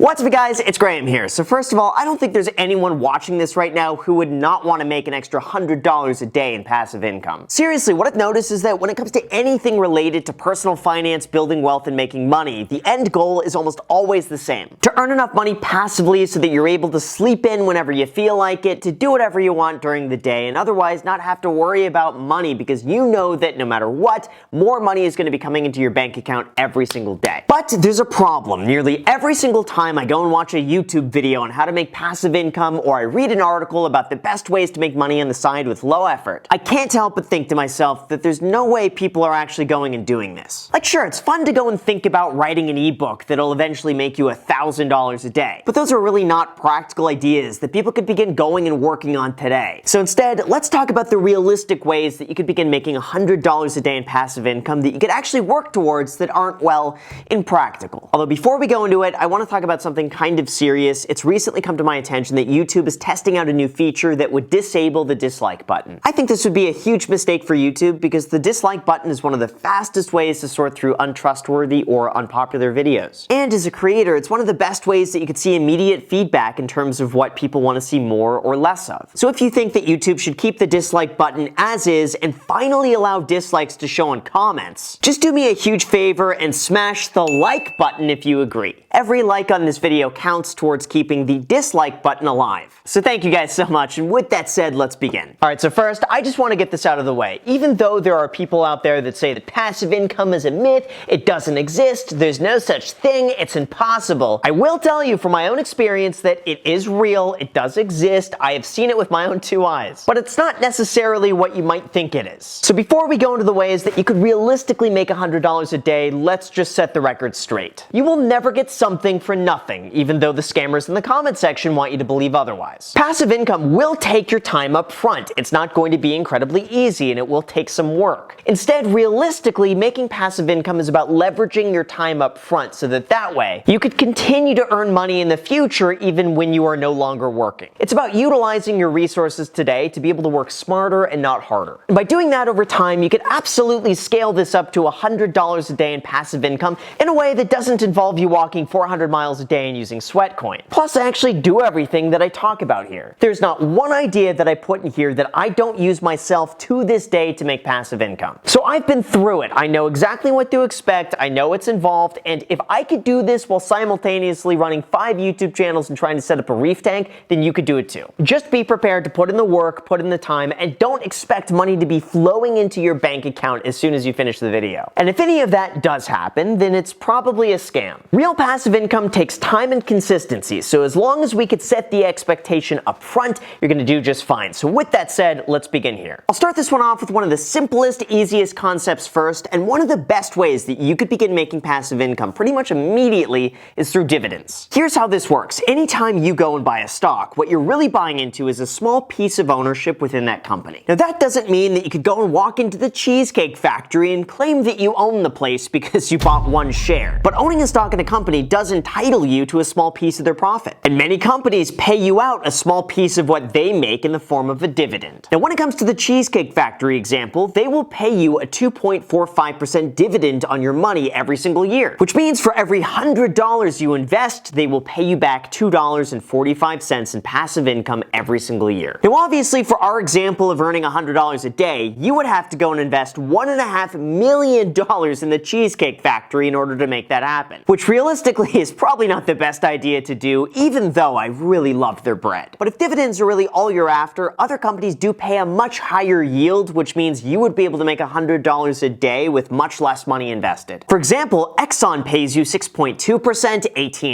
What's up guys, it's Graham here. So first of all, I don't think there's anyone watching this right now who would not want to make an extra $100 a day in passive income. Seriously, what I've noticed is that when it comes to anything related to personal finance, building wealth, and making money, the end goal is almost always the same. To earn enough money passively so that you're able to sleep in whenever you feel like it, to do whatever you want during the day, and otherwise not have to worry about money because you know that no matter what, more money is going to be coming into your bank account every single day. But there's a problem. Nearly every single time I go and watch a YouTube video on how to make passive income, or I read an article about the best ways to make money on the side with low effort, I can't help but think to myself that there's no way people are actually going and doing this. Like sure, it's fun to go and think about writing an ebook that'll eventually make you $1,000 a day, but those are really not practical ideas that people could begin going and working on today. So instead, let's talk about the realistic ways that you could begin making $100 a day in passive income that you could actually work towards that aren't, well, impractical. Although before we go into it, I want to talk about something kind of serious. It's recently come to my attention that YouTube is testing out a new feature that would disable the dislike button. I think this would be a huge mistake for YouTube because the dislike button is one of the fastest ways to sort through untrustworthy or unpopular videos. And as a creator, it's one of the best ways that you could see immediate feedback in terms of what people want to see more or less of. So if you think that YouTube should keep the dislike button as is and finally allow dislikes to show in comments, just do me a huge favor and smash the like button if you agree. Every like on this video counts towards keeping the dislike button alive. So thank you guys so much, and with that said, let's begin. Alright, so first, I just want to get this out of the way. Even though there are people out there that say that passive income is a myth, it doesn't exist, there's no such thing, it's impossible, I will tell you from my own experience that it is real, it does exist, I have seen it with my own two eyes. But it's not necessarily what you might think it is. So before we go into the ways that you could realistically make $100 a day, let's just set the record straight. You will never get something for nothing, even though the scammers in the comment section want you to believe otherwise. Passive income will take your time up front. It's not going to be incredibly easy and it will take some work. Instead, realistically, making passive income is about leveraging your time up front so that way you could continue to earn money in the future even when you are no longer working. It's about utilizing your resources today to be able to work smarter and not harder. And by doing that over time, you could absolutely scale this up to $100 a day in passive income in a way that doesn't involve you walking 400 miles a day and using Sweatcoin. Plus, I actually do everything that I talk about here. There's not one idea that I put in here that I don't use myself to this day to make passive income. So I've been through it. I know exactly what to expect. I know it's involved. And if I could do this while simultaneously running 5 YouTube channels and trying to set up a reef tank, then you could do it too. Just be prepared to put in the work, put in the time, and don't expect money to be flowing into your bank account as soon as you finish the video. And if any of that does happen, then it's probably a scam. Real passive income takes time and consistency, so as long as we could set the expectation up front, you're going to do just fine. So with that said, let's begin here. I'll start this one off with one of the simplest, easiest concepts first, and one of the best ways that you could begin making passive income pretty much immediately is through dividends. Here's how this works. Anytime you go and buy a stock, what you're really buying into is a small piece of ownership within that company. Now that doesn't mean that you could go and walk into the Cheesecake Factory and claim that you own the place because you bought one share. But owning a stock in a company does entitle you to a small piece of their profit. And many companies pay you out a small piece of what they make in the form of a dividend. Now when it comes to the Cheesecake Factory example, they will pay you a 2.45% dividend on your money every single year, which means for every $100 you invest, they will pay you back $2.45 in passive income every single year. Now obviously for our example of earning $100 a day, you would have to go and invest $1.5 million in the Cheesecake Factory in order to make that happen, which realistically is probably not the best idea to do, even though I really love their bread. But if dividends are really all you're after, other companies do pay a much higher yield, which means you would be able to make $100 a day with much less money invested. For example, Exxon pays you 6.2%,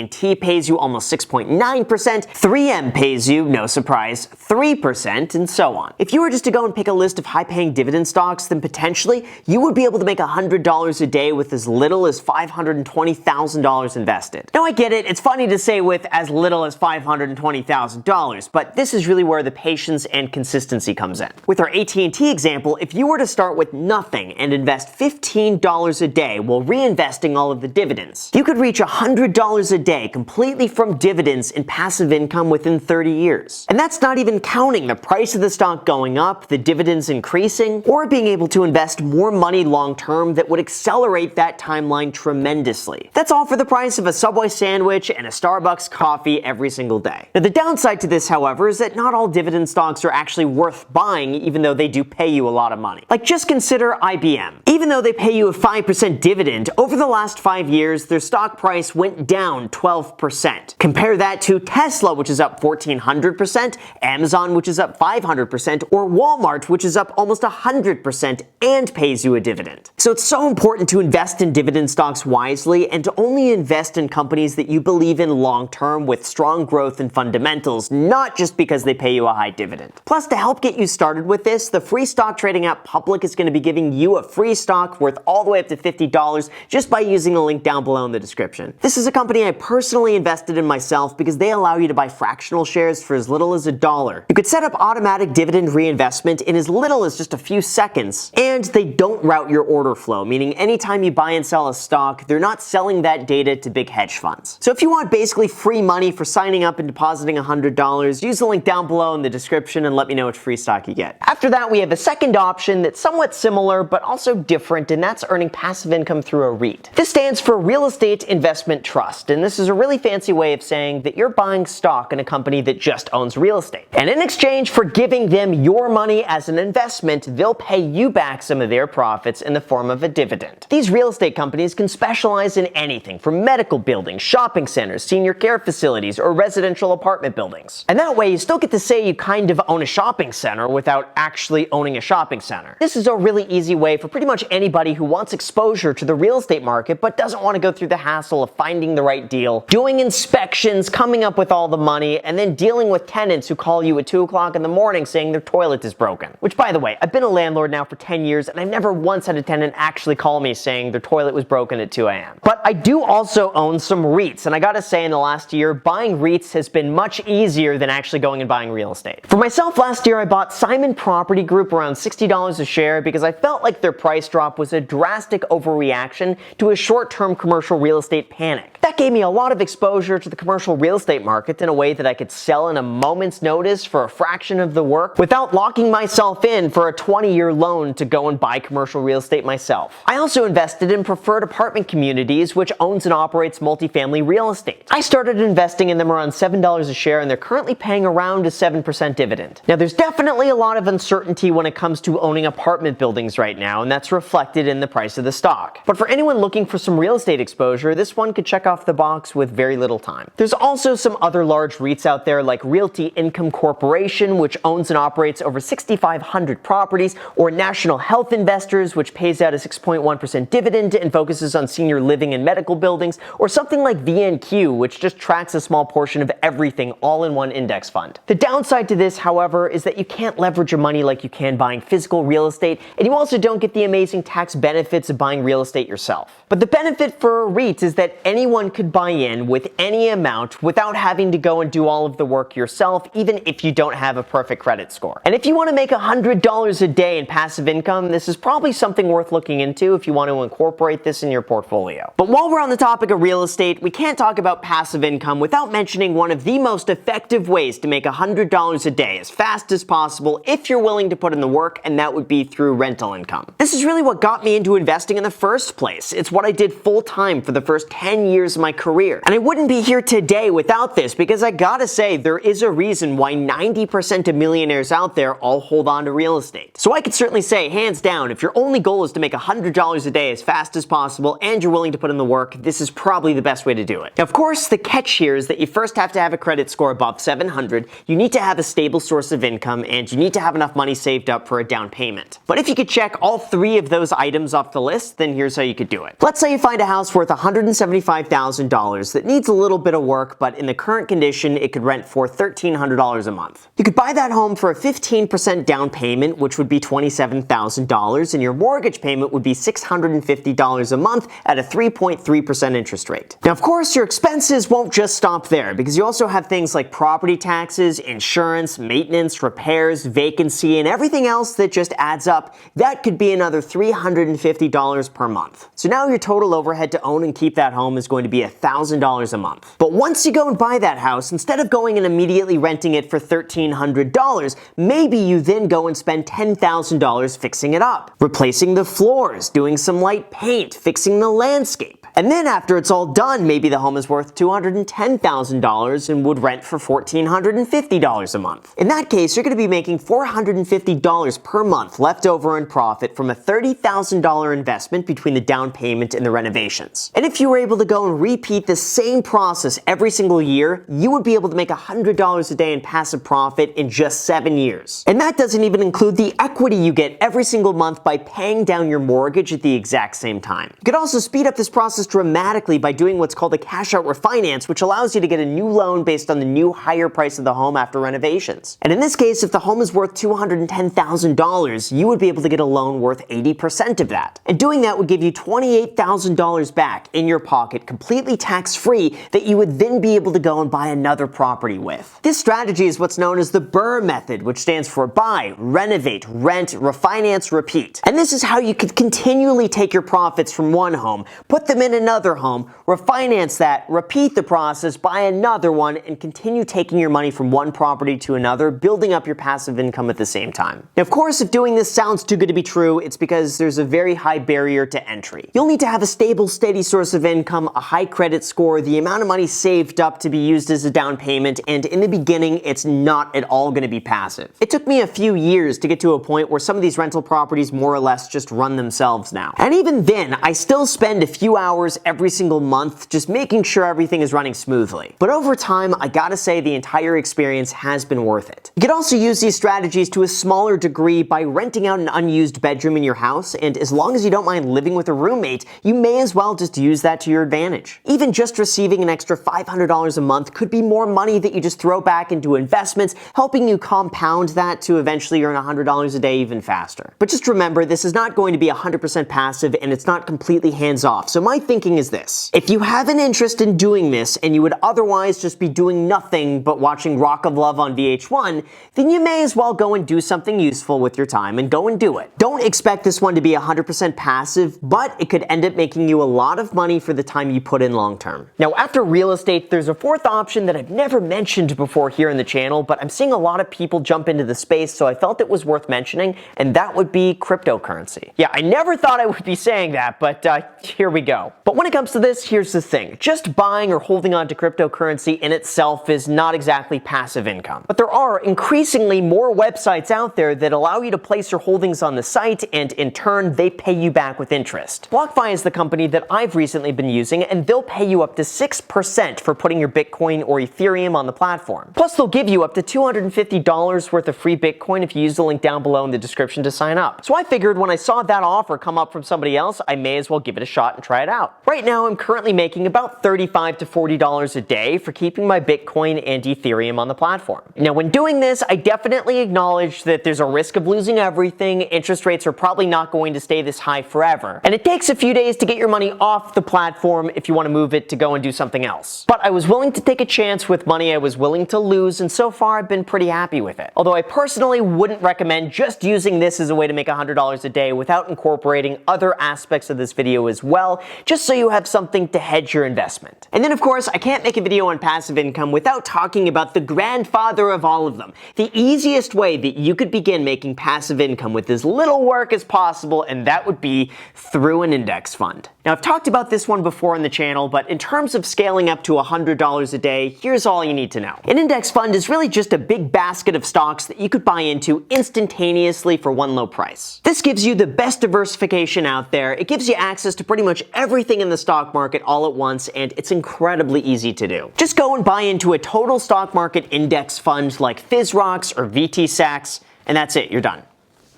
AT&T pays you almost 6.9%, 3M pays you, no surprise, 3%, and so on. If you were just to go and pick a list of high-paying dividend stocks, then potentially you would be able to make $100 a day with as little as $520,000 invested. Now I get it, it's funny to say with as little as $520,000, but this is really where the patience and consistency comes in. With our AT&T example, if you were to start with nothing and invest $15 a day while reinvesting all of the dividends, you could reach $100 a day completely from dividends in passive income within 30 years. And that's not even counting the price of the stock going up, the dividends increasing, or being able to invest more money long term that would accelerate that timeline tremendously. That's all for the price of a Subway sandwich sandwich and a Starbucks coffee every single day. Now, the downside to this, however, is that not all dividend stocks are actually worth buying, even though they do pay you a lot of money. Like, just consider IBM. Even though they pay you a 5% dividend, over the last 5 years, their stock price went down 12%. Compare that to Tesla, which is up 1,400%, Amazon, which is up 500%, or Walmart, which is up almost 100% and pays you a dividend. So it's so important to invest in dividend stocks wisely and to only invest in companies that you believe in long term with strong growth and fundamentals, not just because they pay you a high dividend. Plus, to help get you started with this, the free stock trading app Public is going to be giving you a free stock worth all the way up to $50 just by using the link down below in the description. This is a company I personally invested in myself because they allow you to buy fractional shares for as little as $1. You could set up automatic dividend reinvestment in as little as just a few seconds, and they don't route your order flow, meaning anytime you buy and sell a stock, they're not selling that data to big hedge funds. So if you want basically free money for signing up and depositing $100, use the link down below in the description and let me know which free stock you get. After that, we have a second option that's somewhat similar but also different, and that's earning passive income through a REIT. This stands for Real Estate Investment Trust, and this is a really fancy way of saying that you're buying stock in a company that just owns real estate. And in exchange for giving them your money as an investment, they'll pay you back some of their profits in the form of a dividend. These real estate companies can specialize in anything from medical buildings, shopping centers, senior care facilities, or residential apartment buildings. And that way, you still get to say you kind of own a shopping center without actually owning a shopping center. This is a really easy way for pretty much anybody who wants exposure to the real estate market but doesn't want to go through the hassle of finding the right deal, doing inspections, coming up with all the money, and then dealing with tenants who call you at 2 o'clock in the morning saying their toilet is broken. Which, by the way, I've been a landlord now for 10 years and I've never once had a tenant actually call me saying their toilet was broken at 2 a.m. But I do also own some REITs, and I gotta say in the last year, buying REITs has been much easier than actually going and buying real estate. For myself, last year I bought Simon Property Group around $60 a share because I felt like their price drop was a drastic overreaction to a short-term commercial real estate panic. That gave me a lot of exposure to the commercial real estate market in a way that I could sell in a moment's notice for a fraction of the work without locking myself in for a 20-year loan to go and buy commercial real estate myself. I also invested in Preferred Apartment Communities, which owns and operates multifamily real estate. I started investing in them around $7 a share, and they're currently paying around a 7% dividend. Now, there's definitely a lot of uncertainty when it comes to owning apartment buildings right now, and that's reflected in the price of the stock. But for anyone looking for some real estate exposure, this one could check off the box with very little time. There's also some other large REITs out there like Realty Income Corporation, which owns and operates over 6,500 properties, or National Health Investors, which pays out a 6.1% dividend and focuses on senior living and medical buildings, or something like VNQ, which just tracks a small portion of everything all in one index fund. The downside to this, however, is that you can't leverage your money like you can buying physical real estate, and you also don't get the amazing tax benefits of buying real estate yourself. But the benefit for REITs is that anyone could buy in with any amount without having to go and do all of the work yourself, even if you don't have a perfect credit score. And if you want to make $100 a day in passive income, this is probably something worth looking into if you want to incorporate this in your portfolio. But while we're on the topic of real estate, we can't talk about passive income without mentioning one of the most effective ways to make $100 a day as fast as possible if you're willing to put in the work, and that would be through rental income. This is really what got me into investing in the first place. It's what I did full time for the first 10 years of my career. And I wouldn't be here today without this, because I gotta say, there is a reason why 90% of millionaires out there all hold on to real estate. So I could certainly say, hands down, if your only goal is to make $100 a day as fast as possible and you're willing to put in the work, this is probably the best way to do it. Now, of course, the catch here is that you first have to have a credit score above 700, you need to have a stable source of income, and you need to have enough money saved up for a down payment. But if you could check all three of those items off the list, then here's how you could do it. Let's say you find a house worth $175,000 that needs a little bit of work, but in the current condition, it could rent for $1,300 a month. You could buy that home for a 15% down payment, which would be $27,000, and your mortgage payment would be $650 a month at a 3.3% interest rate. Now, of course, your expenses won't just stop there, because you also have things like property taxes, insurance, maintenance, repairs, vacancy, and everything else that just adds up. That could be another $350 per month. So now your total overhead to own and keep that home is going to to be $1,000 a month. But once you go and buy that house, instead of going and immediately renting it for $1,300, maybe you then go and spend $10,000 fixing it up, replacing the floors, doing some light paint, fixing the landscape. And then after it's all done, maybe the home is worth $210,000 and would rent for $1,450 a month. In that case, you're going to be making $450 per month left over in profit from a $30,000 investment between the down payment and the renovations. And if you were able to go and repeat the same process every single year, you would be able to make $100 a day in passive profit in just 7 years. And that doesn't even include the equity you get every single month by paying down your mortgage at the exact same time. You could also speed up this process dramatically by doing what's called a cash out refinance, which allows you to get a new loan based on the new higher price of the home after renovations. And in this case, if the home is worth $210,000, you would be able to get a loan worth 80% of that. And doing that would give you $28,000 back in your pocket, completely tax-free, that you would then be able to go and buy another property with. This strategy is what's known as the BRRRR method, which stands for buy, renovate, rent, refinance, repeat. And this is how you could continually take your profits from one home, put them in another home, refinance that, repeat the process, buy another one, and continue taking your money from one property to another, building up your passive income at the same time. Now, of course, if doing this sounds too good to be true, it's because there's a very high barrier to entry. You'll need to have a stable, steady source of income, a high credit score, the amount of money saved up to be used as a down payment, and in the beginning, it's not at all going to be passive. It took me a few years to get to a point where some of these rental properties more or less just run themselves now. And even then, I still spend a few hours every single month just making sure everything is running smoothly. But over time, I gotta say the entire experience has been worth it. You could also use these strategies to a smaller degree by renting out an unused bedroom in your house, and as long as you don't mind living with a roommate, you may as well just use that to your advantage. Even just receiving an extra $500 a month could be more money that you just throw back into investments, helping you compound that to eventually earn $100 a day even faster. But just remember, this is not going to be 100% passive, and it's not completely hands-off. So my thinking is this: if you have an interest in doing this and you would otherwise just be doing nothing but watching Rock of Love on VH1, then you may as well go and do something useful with your time and go and do it. Don't expect this one to be 100% passive, but it could end up making you a lot of money for the time you put in long term. Now, after real estate, there's a fourth option that I've never mentioned before here in the channel, but I'm seeing a lot of people jump into the space, so I felt it was worth mentioning, and that would be cryptocurrency. Yeah, I never thought I would be saying that, but here we go. But when it comes to this, here's the thing. Just buying or holding on to cryptocurrency in itself is not exactly passive income. But there are increasingly more websites out there that allow you to place your holdings on the site, and in turn, they pay you back with interest. BlockFi is the company that I've recently been using, and they'll pay you up to 6% for putting your Bitcoin or Ethereum on the platform. Plus, they'll give you up to $250 worth of free Bitcoin if you use the link down below in the description to sign up. So I figured when I saw that offer come up from somebody else, I may as well give it a shot and try it out. Right now, I'm currently making about $35 to $40 a day for keeping my Bitcoin and Ethereum on the platform. Now, when doing this, I definitely acknowledge that there's a risk of losing everything. Interest rates are probably not going to stay this high forever. And it takes a few days to get your money off the platform if you want to move it to go and do something else. But I was willing to take a chance with money I was willing to lose, and so far I've been pretty happy with it. Although I personally wouldn't recommend just using this as a way to make $100 a day without incorporating other aspects of this video as well, just so you have something to hedge your investment. And then of course, I can't make a video on passive income without talking about the grandfather of all of them. The easiest way that you could begin making passive income with as little work as possible, and that would be through an index fund. Now, I've talked about this one before on the channel, but in terms of scaling up to $100 a day, here's all you need to know. An index fund is really just a big basket of stocks that you could buy into instantaneously for one low price. This gives you the best diversification out there. It gives you access to pretty much everything in the stock market all at once, and it's incredibly easy to do. Just go and buy into a total stock market index fund like FISROX or VTSAX, and that's it, you're done.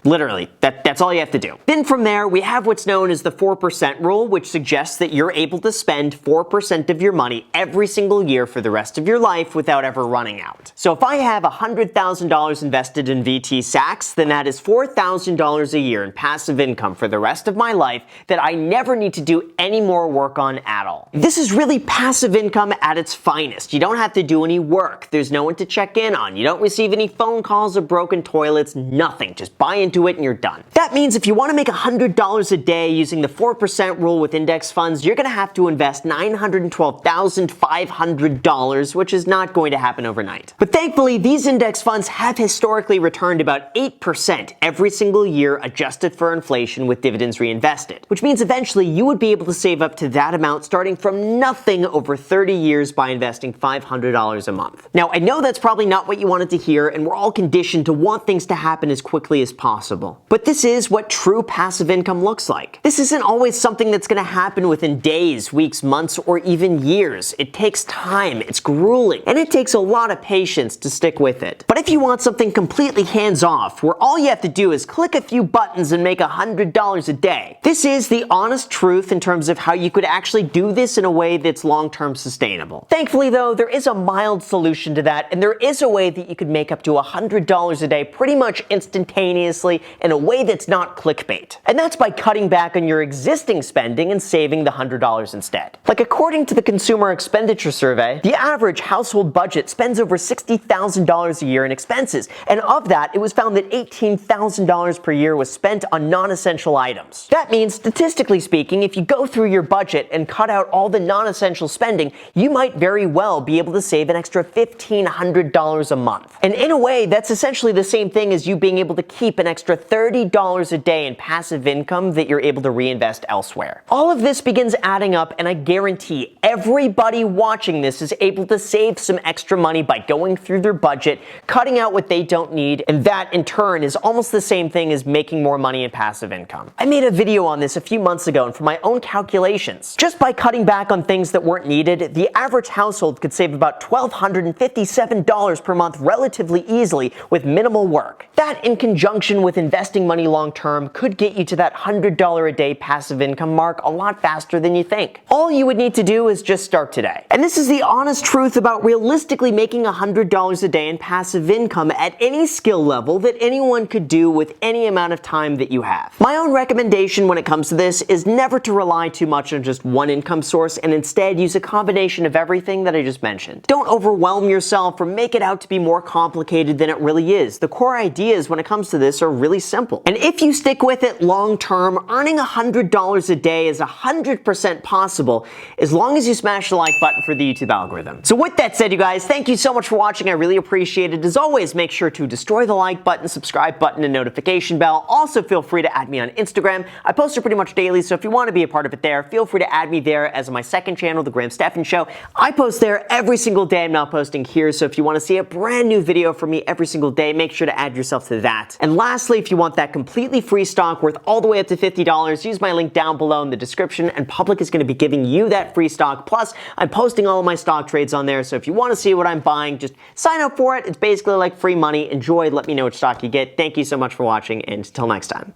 Literally, that's all you have to do. Then from there, we have what's known as the 4% rule, which suggests that you're able to spend 4% of your money every single year for the rest of your life without ever running out. So if I have $100,000 invested in VTSAX, then that is $4,000 a year in passive income for the rest of my life that I never need to do any more work on at all. This is really passive income at its finest. You don't have to do any work. There's no one to check in on. You don't receive any phone calls or broken toilets, nothing. Just buy into into it and you're done. That means if you want to make $100 a day using the 4% rule with index funds, you're going to have to invest $912,500, which is not going to happen overnight. But thankfully, these index funds have historically returned about 8% every single year adjusted for inflation with dividends reinvested, which means eventually you would be able to save up to that amount starting from nothing over 30 years by investing $500 a month. Now, I know that's probably not what you wanted to hear, and we're all conditioned to want things to happen as quickly as possible. But this is what true passive income looks like. This isn't always something that's going to happen within days, weeks, months, or even years. It takes time, it's grueling, and it takes a lot of patience to stick with it. But if you want something completely hands-off, where all you have to do is click a few buttons and make $100 a day, this is the honest truth in terms of how you could actually do this in a way that's long-term sustainable. Thankfully, though, there is a mild solution to that, and there is a way that you could make up to $100 a day pretty much instantaneously in a way that's not clickbait. And that's by cutting back on your existing spending and saving the $100 instead. Like, according to the Consumer Expenditure Survey, the average household budget spends over $60,000 a year in expenses, and of that, it was found that $18,000 per year was spent on non-essential items. That means, statistically speaking, if you go through your budget and cut out all the non-essential spending, you might very well be able to save an extra $1,500 a month. And in a way, that's essentially the same thing as you being able to keep an extra $30 a day in passive income that you're able to reinvest elsewhere. All of this begins adding up, and I guarantee everybody watching this is able to save some extra money by going through their budget, cutting out what they don't need, and that in turn is almost the same thing as making more money in passive income. I made a video on this a few months ago, and from my own calculations, just by cutting back on things that weren't needed, the average household could save about $1,257 per month relatively easily with minimal work. That, in conjunction with investing money long term, could get you to that $100 a day passive income mark a lot faster than you think. All you would need to do is just start today. And this is the honest truth about realistically making $100 a day in passive income at any skill level that anyone could do with any amount of time that you have. My own recommendation when it comes to this is never to rely too much on just one income source, and instead use a combination of everything that I just mentioned. Don't overwhelm yourself or make it out to be more complicated than it really is. The core ideas when it comes to this are really simple. And if you stick with it long term, earning $100 a day is 100% possible as long as you smash the like button for the YouTube algorithm. So with that said, you guys, thank you so much for watching. I really appreciate it. As always, make sure to destroy the like button, subscribe button, and notification bell. Also, feel free to add me on Instagram. I post it pretty much daily, so if you want to be a part of it there, feel free to add me there, as my second channel, The Graham Stephan Show. I post there every single day. I'm now posting here, so if you want to see a brand new video from me every single day, make sure to add yourself to that. And lastly, if you want that completely free stock worth all the way up to $50, use my link down below in the description, and Public is going to be giving you that free stock. Plus, I'm posting all of my stock trades on there, so if you want to see what I'm buying, just sign up for it. It's basically like free money. Enjoy. Let me know which stock you get. Thank you so much for watching, and until next time.